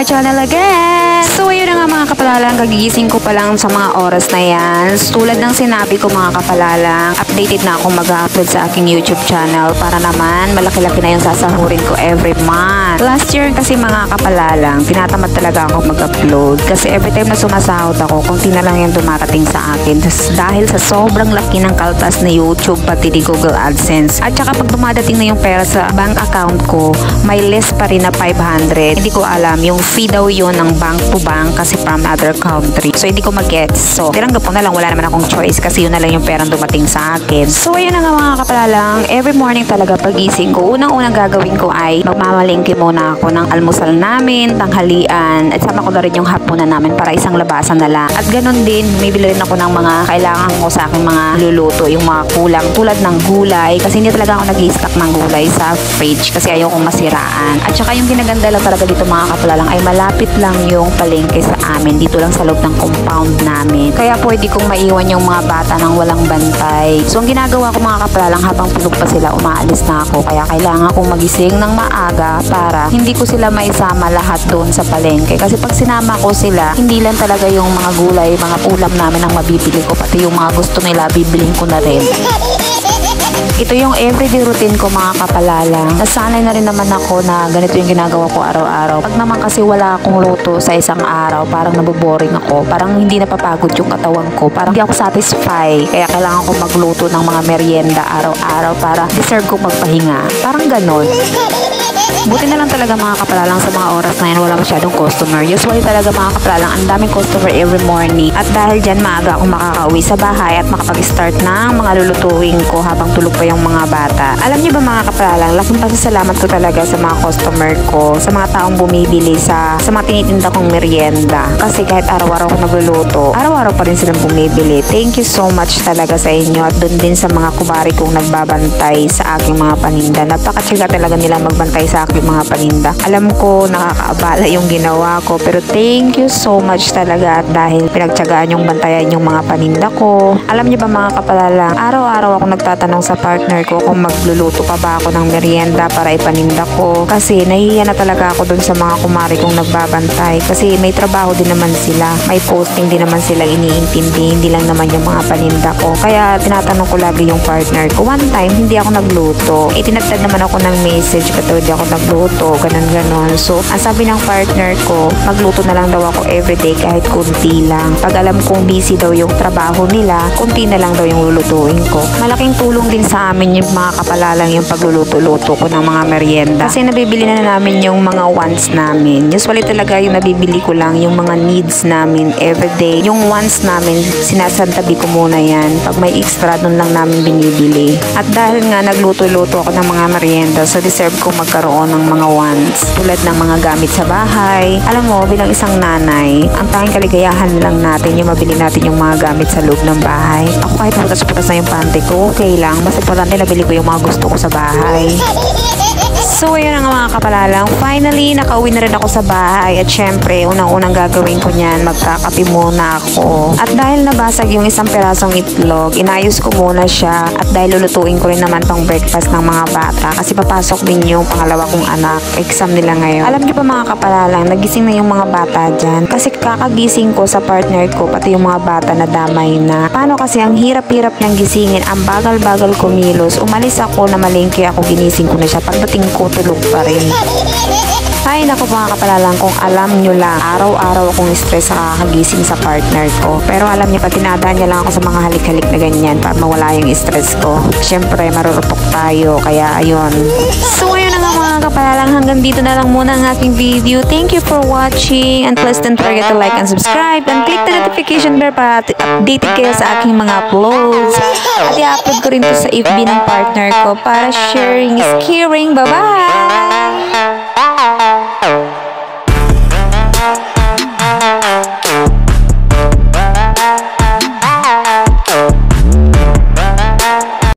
my channel again! So ayun na nga mga kapalalang, kagigising ko pa lang sa mga oras na yan. Tulad ng sinabi ko mga kapalalang, updated na akong mag-upload sa aking YouTube channel para naman malaki-laki na yung sasahurin ko every month. Last year kasi mga kapalalang, tinatamad talaga ako mag-upload kasi every time na sumasahod ako, konti na lang yung dumarating sa akin. Dahil sa sobrang laki ng kaltas na YouTube pati di Google AdSense. At saka pag dumadating na yung pera sa bank account ko, may less pa rin na 500. Hindi ko alam, yung fee daw yun ng bank to bank kasi from other country. So hindi ko mag-gets. So tiranggap ko na lang, wala naman akong choice kasi yun na lang yung perang dumating sa akin. So ayun na nga mga kapalalang, every morning talaga pagising ko, unang-unang gagawin ko ay magmamalingki muna ako ng almusal namin, tanghalian, at sama ko na rin yung hapunan namin para isang labasan na lang. At ganun din, bumibili rin ako ng mga kailangan ko sa aking mga luluto, yung mga kulang tulad ng gulay kasi hindi talaga ako nag-i-stock ng gulay sa fridge kasi ayaw kong masiraan. At saka yung ginaganda lang talaga dito mga kapalalang ay malapit lang yung palengke sa amin, dito lang sa loob ng compound namin. Kaya pwede kong maiwan yung mga bata ng walang bantay. So ang ginagawa ko mga kapalalang, habang tulog pa sila, umaalis na ako. Kaya kailangan kong magising ng maaga para hindi ko sila maisama lahat doon sa palengke. Kasi pag sinama ko sila, hindi lang talaga yung mga gulay, mga ulam namin ang mabibili ko, pati yung mga gusto nila, bibilhin ko na rin. Ito yung everyday routine ko mga kapalalang. Nasanay na rin naman ako na ganito yung ginagawa ko araw-araw. Pag naman kasi wala akong luto sa isang araw, parang naboboring ako. Parang hindi napapagod yung katawan ko. Parang hindi ako satisfy. Kaya kailangan ko magluto ng mga merienda araw-araw para deserve ko magpahinga. Parang ganon. Buti na lang talaga mga kapalalang sa mga oras na yan wala masyadong customer. Usually talaga mga kapalalang ang daming customer every morning. At dahil dyan maaga akong makakauwi sa bahay at makapag-start ng mga lulutuin ko habang tulog pa yung mga bata. Alam niyo ba mga kapalalang, laking pasasalamat ko talaga sa mga customer ko, sa mga taong bumibili sa mga tinitinda kong merienda. Kasi kahit araw-araw ako nagluluto, araw-araw pa rin silang bumibili. Thank you so much talaga sa inyo at doon din sa mga kubari kong nagbabantay sa aking mga paninda. Napakatsaga talaga nila magbantay sa aking mga paninda. Alam ko nakakaabala yung ginawa ko pero thank you so much talaga at dahil pinagtsagaan yung bantayan yung mga paninda ko. Alam niyo ba mga kapalalang, araw-araw ako nagtatanong sa partner ko kung magluluto pa ba ako ng merienda para ipaninda ko kasi nahihiya na talaga ako dun sa mga kumari kong nagbabantay kasi may trabaho din naman sila, may posting din naman sila iniintindi, hindi lang naman yung mga paninda ko. Kaya tinatanong ko lagi yung partner ko. One time hindi ako nagluto, itinagtad naman ako ng message katulad ako nagluto, ganun-ganon. So ang sabi ng partner ko, magluto na lang daw ako everyday kahit kunti lang. Pag alam kong busy daw yung trabaho nila, kunti na lang daw yung lulutuin ko. Malaking tulong din sa amin yung mga kapalalang yung pagluluto-luto ko ng mga merienda. Kasi nabibili na namin yung mga wants namin. Usually talaga yung nabibili ko lang yung mga needs namin everyday. Yung wants namin, sinasantabi ko muna yan. Pag may extra, dun lang namin binibili. At dahil nga nagluto-luto ako ng mga merienda, so deserve ko magkaroon ng mga wants. Tulad ng mga gamit sa bahay. Alam mo, bilang isang nanay, ang tanging kaligayahan lang natin yung mabili natin yung mga gamit sa loob ng bahay. Ako kahit putas-putas na yung pante ko, okay lang. Basta importante nabili ko yung mga gusto ko sa bahay. So ayun na nga mga kapalalang, finally nakauwi na rin ako sa bahay at syempre unang-unang gagawin ko niyan, magkakape muna ako. At dahil nabasag yung isang pirasong itlog, inayos ko muna siya at dahil lulutuin ko rin naman tong breakfast ng mga bata kasi papasok din yung pangalawa kong anak, exam nila ngayon. Alam niyo pa mga kapalalang, nagising na yung mga bata dyan kasi kakagising ko sa partner ko pati yung mga bata na damay na. Paano kasi ang hirap-hirap niyang gisingin, ang bagal-bagal kumilos, umalis ako na malengke ako, ginising ko na siya, pagdating ko tulog pa rin. Ay naku mga kapalalang, kung alam nyo lang, araw-araw akong stress sa kakagising sa partner ko. Pero alam niya, pag tinadaan niya lang ako sa mga halik-halik na ganyan para mawala yung stress ko. Siyempre, marurupok tayo. Kaya ayun. So ayun na nga mga kapalalang, hanggang dito na lang muna ang aking video. Thank you for watching and please don't forget to like and subscribe and click the notification bell para updated kayo sa aking mga uploads. At i-upload ko rin to sa FB ng partner ko para sharing is caring. Bye-bye!